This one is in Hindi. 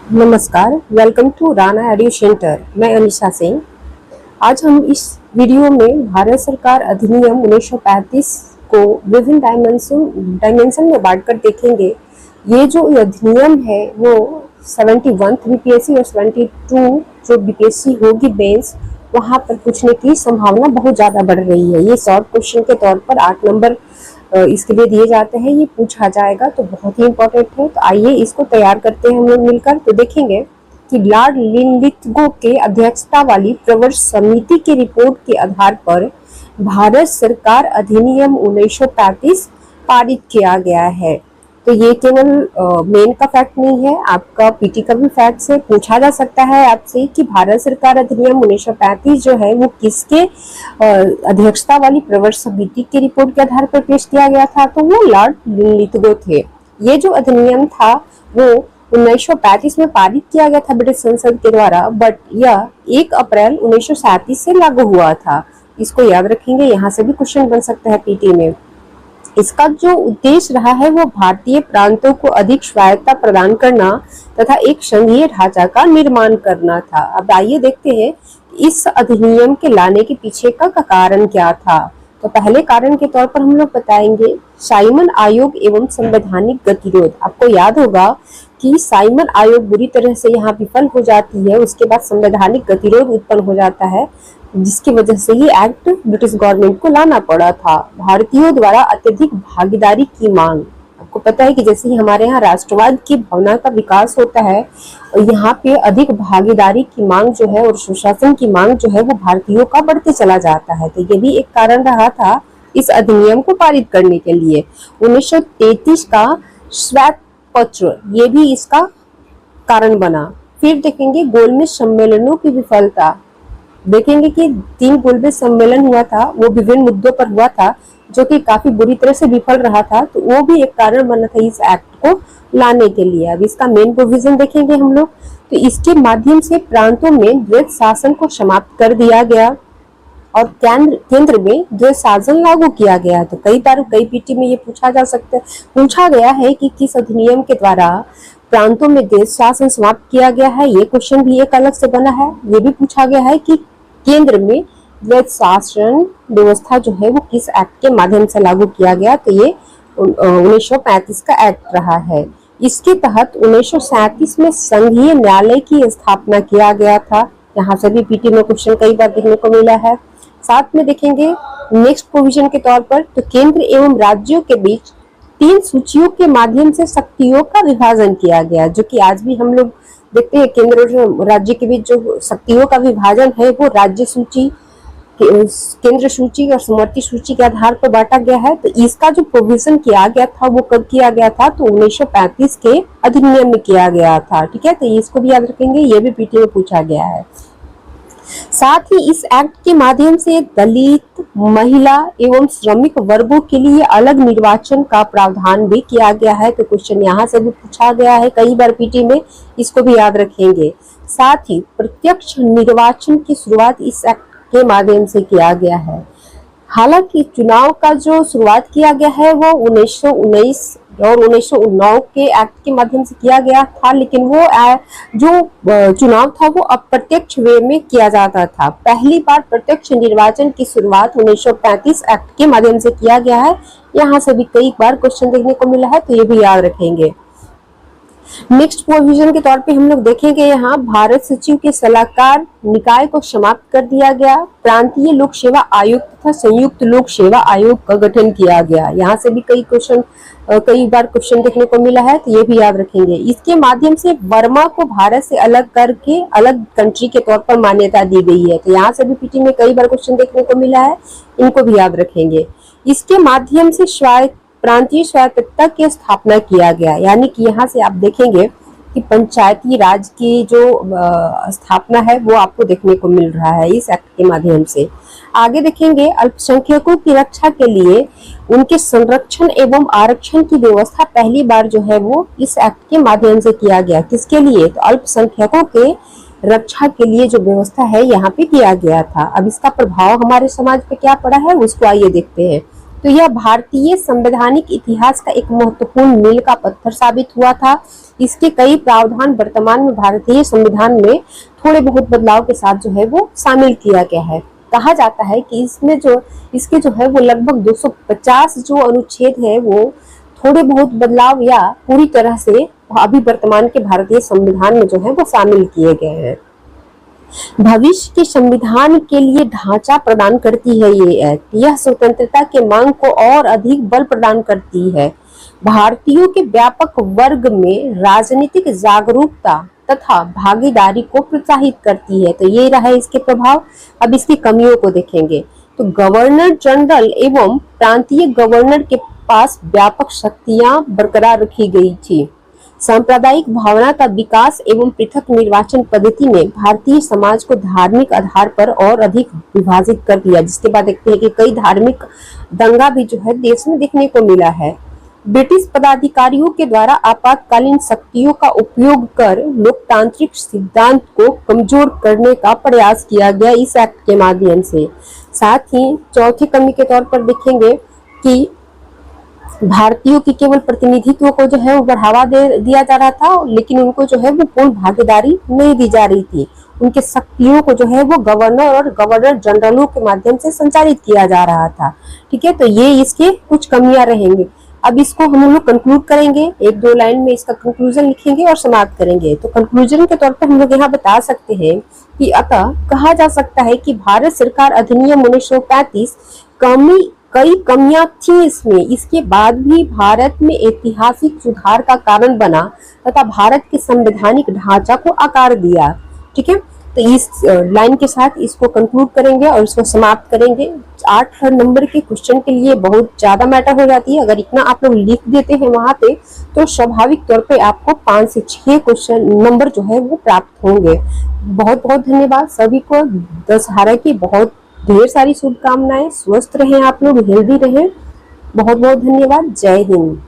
नमस्कार, welcome to Rana edu centre. मैं अनिशा सिंह। आज हम इस वीडियो में भारत सरकार अधिनियम 1935 को विभिन्न डायमेंशन में बांटकर देखेंगे। ये जो अधिनियम है वो 71 बीपीएससी और 72 जो बीपीएससी होगी बेंच, वहाँ पर पूछने की संभावना बहुत ज़्यादा बढ़ रही है। ये शॉर्ट क्वेश्चन के तौर पर 8 नंबर इसके लिए दिए जाते हैं, ये पूछा जाएगा तो बहुत ही इम्पोर्टेंट है। तो आइए इसको तैयार करते हैं हम लोग मिलकर। तो देखेंगे कि लॉर्ड लिनलिथगो के अध्यक्षता वाली प्रवर समिति की रिपोर्ट के आधार पर भारत सरकार अधिनियम 1935 पारित किया गया है। तो ये केवल मेन का फैक्ट नहीं है, आपका पीटी का भी फैक्ट से पूछा जा सकता है आपसे कि भारत सरकार अधिनियम 1935 जो है वो किसके अध्यक्षता वाली प्रवर समिति की रिपोर्ट के आधार पर पेश किया गया था। तो वो लॉर्ड लिनलिथगो थे। ये जो अधिनियम था वो 1935 में पारित किया गया था ब्रिटिश संसद के द्वारा, बट यह 1 अप्रैल 1937 से लागू हुआ था। इसको याद रखेंगे, यहाँ से भी क्वेश्चन बन सकता है पीटी में। इसका जो उद्देश्य रहा है वो भारतीय प्रांतों को अधिक स्वायत्तता प्रदान करना तथा एक संघीय ढांचा का निर्माण करना था। अब आइए देखते हैं इस अधिनियम के लाने के पीछे का कारण क्या था। तो पहले कारण के तौर पर हम लोग बताएंगे साइमन आयोग एवं संवैधानिक गतिरोध। आपको याद होगा कि साइमन आयोग बुरी तरह से यहाँ विफल हो जाती है, उसके बाद संवैधानिक गतिरोध उत्पन्न हो जाता है, जिसकी वजह से ये एक्ट ब्रिटिश गवर्नमेंट को लाना पड़ा था। भारतीयों द्वारा अत्यधिक भागीदारी की मांग। आपको पता है कि जैसे ही हमारे यहाँ राष्ट्रवाद की भावना का विकास होता है, और यहाँ पे अधिक भागीदारी की मांग जो है और सुशासन की मांग जो है वो भारतीयों का बढ़ते चला जाता है। तो ये भी एक कारण रहा था इस अधिनियम को पारित करने के लिए। 1933 का श्वेत पत्र ये भी इसका कारण बना। फिर देखेंगे गोलमेज सम्मेलनों की विफलता। देखेंगे कि 3 गोलमेज सम्मेलन हुआ था, वो विभिन्न मुद्दों पर हुआ था जो कि काफी बुरी तरह से विफल रहा था। तो वो भी एक कारण बना था इस एक्ट को लाने के लिए। अब इसका मेन प्रोविजन देखेंगे हम लोग। तो इसके माध्यम से प्रांतों में द्वैध शासन को समाप्त कर दिया गया और केंद्र में द्वैध शासन लागू किया गया। तो कई बार कई पीटी में ये पूछा गया है कि किस अधिनियम के द्वारा प्रांतों में द्वैध शासन समाप्त किया गया है। ये क्वेश्चन भी एक अलग से बना है। ये भी पूछा गया है कि केंद्र में द्वैध शासन व्यवस्था जो है वो किस एक्ट के माध्यम से लागू किया गया। तो ये 1935 का एक्ट रहा है। इसके तहत 1937 में संघीय न्यायालय की स्थापना किया गया था। यहाँ से भी पीटी में क्वेश्चन कई बार देखने को मिला है। साथ में देखेंगे नेक्स्ट प्रोविजन के तौर पर, तो केंद्र एवं राज्यों के बीच 3 सूचियों के माध्यम से शक्तियों का विभाजन किया गया, जो कि आज भी हम लोग देखते हैं। केंद्र और राज्य के बीच जो शक्तियों का विभाजन है वो राज्य सूची, केंद्र सूची और समवर्ती सूची के आधार पर बांटा गया है। तो इसका जो प्रोविजन किया गया था वो कब किया गया था, तो 1935 के अधिनियम में किया गया था। ठीक है, तो इसको भी याद रखेंगे, ये भी पीटी में पूछा गया है। साथ ही इस एक्ट के माध्यम से दलित, महिला एवं श्रमिक वर्गों के लिए अलग निर्वाचन का प्रावधान भी किया गया है। तो क्वेश्चन यहाँ से भी पूछा गया है कई बार पीटी में, इसको भी याद रखेंगे। साथ ही प्रत्यक्ष निर्वाचन की शुरुआत इस एक्ट के माध्यम से किया गया है। हालांकि चुनाव का जो शुरुआत किया गया है वो 1919 और 1909 के एक्ट के माध्यम से किया गया था, लेकिन वो जो चुनाव था वो अप्रत्यक्ष वे में किया जाता था। पहली बार प्रत्यक्ष निर्वाचन की शुरुआत 1935 एक्ट के माध्यम से किया गया है। यहाँ से भी कई बार क्वेश्चन देखने को मिला है, तो ये भी याद रखेंगे। नेक्स्ट प्रोविजन के तौर पे हम लोग देखेंगे यहाँ भारत सचिव के सलाहकार निकाय को समाप्त कर दिया गया। प्रांतीय लोक सेवा आयोग तथा संयुक्त लोक सेवा आयोग का गठन किया गया। यहाँ से भी कई बार क्वेश्चन देखने को मिला है, तो ये भी याद रखेंगे। इसके माध्यम से वर्मा को भारत से अलग करके अलग कंट्री के तौर पर मान्यता दी गई है। तो यहाँ से भी पीटी में कई बार क्वेश्चन देखने को मिला है, इनको भी याद रखेंगे। इसके माध्यम से प्रांतीय स्वायत्तता की स्थापना किया गया, यानी कि यहाँ से आप देखेंगे कि पंचायती राज की जो स्थापना है वो आपको देखने को मिल रहा है इस एक्ट के माध्यम से। आगे देखेंगे अल्पसंख्यकों की रक्षा के लिए उनके संरक्षण एवं आरक्षण की व्यवस्था पहली बार जो है वो इस एक्ट के माध्यम से किया गया। किसके लिए, तो अल्पसंख्यकों के रक्षा के लिए जो व्यवस्था है यहाँ पे किया गया था। अब इसका प्रभाव हमारे समाज पे क्या पड़ा है उसको आइए देखते हैं। तो यह भारतीय संवैधानिक इतिहास का एक महत्वपूर्ण मील का पत्थर साबित हुआ था। इसके कई प्रावधान वर्तमान में भारतीय संविधान में थोड़े बहुत बदलाव के साथ जो है वो शामिल किया गया है। कहा जाता है कि इसके जो है वो लगभग 250 जो अनुच्छेद है वो थोड़े बहुत बदलाव या पूरी तरह से अभी वर्तमान के भारतीय संविधान में जो है वो शामिल किए गए हैं। भविष्य के संविधान के लिए ढांचा प्रदान करती है ये एक्ट। यह स्वतंत्रता के मांग को और अधिक बल प्रदान करती है। भारतीयों के व्यापक वर्ग में राजनीतिक जागरूकता तथा भागीदारी को प्रोत्साहित करती है। तो ये रहा इसके प्रभाव। अब इसकी कमियों को देखेंगे। तो गवर्नर जनरल एवं प्रांतीय गवर्नर के पास व्यापक शक्तियां बरकरार रखी गई थी। सांप्रदायिक भावना का विकास एवं पृथक निर्वाचन पद्धति ने भारतीय समाज को धार्मिक आधार पर और अधिक विभाजित कर दिया, जिसके बाद देखते हैं कि कई धार्मिक दंगा भी जो है देश में देखने को मिला है। ब्रिटिश पदाधिकारियों के द्वारा आपातकालीन शक्तियों का उपयोग कर लोकतांत्रिक सिद्धांत को कमजोर करने का प्रयास किया गया इस एक्ट के माध्यम से। साथ ही चौथी कमी के तौर पर देखेंगे कि भारतीयों की केवल प्रतिनिधित्व को जो है वो बढ़ावा दिया जा रहा था, लेकिन उनको जो है वो पूर्ण भागीदारी नहीं दी जा रही थी। उनके शक्तियों को जो है वो गवर्नर और गवर्नर जनरलों के माध्यम से संचालित किया जा रहा था। ठीक है, तो ये इसके कुछ कमियां रहेंगे। अब इसको हम लोग कंक्लूड करेंगे, एक दो लाइन में इसका कंक्लूजन लिखेंगे और समाप्त करेंगे। तो कंक्लूजन के तौर पर हम लोग यहाँ बता सकते हैं कि अतः कहा जा सकता है कि भारत सरकार अधिनियम 1935 कई कमियां थी इसमें, इसके बाद भी भारत में ऐतिहासिक सुधार का कारण बना तथा भारत के संवैधानिक ढांचा को आकार दिया। ठीक है, तो इस लाइन के साथ इसको कंक्लूड करेंगे और इसको समाप्त करेंगे। 8 नंबर के क्वेश्चन के लिए बहुत ज्यादा मैटर हो जाती है। अगर इतना आप लोग लिख देते हैं वहां पे तो स्वाभाविक तौर पे आपको 5 से 6 क्वेश्चन नंबर जो है वो प्राप्त होंगे। बहुत बहुत धन्यवाद सभी को। दशहरा की बहुत ढेर सारी शुभकामनाएं। स्वस्थ रहें आप लोग, हेल्दी रहें। बहुत बहुत धन्यवाद। जय हिंद।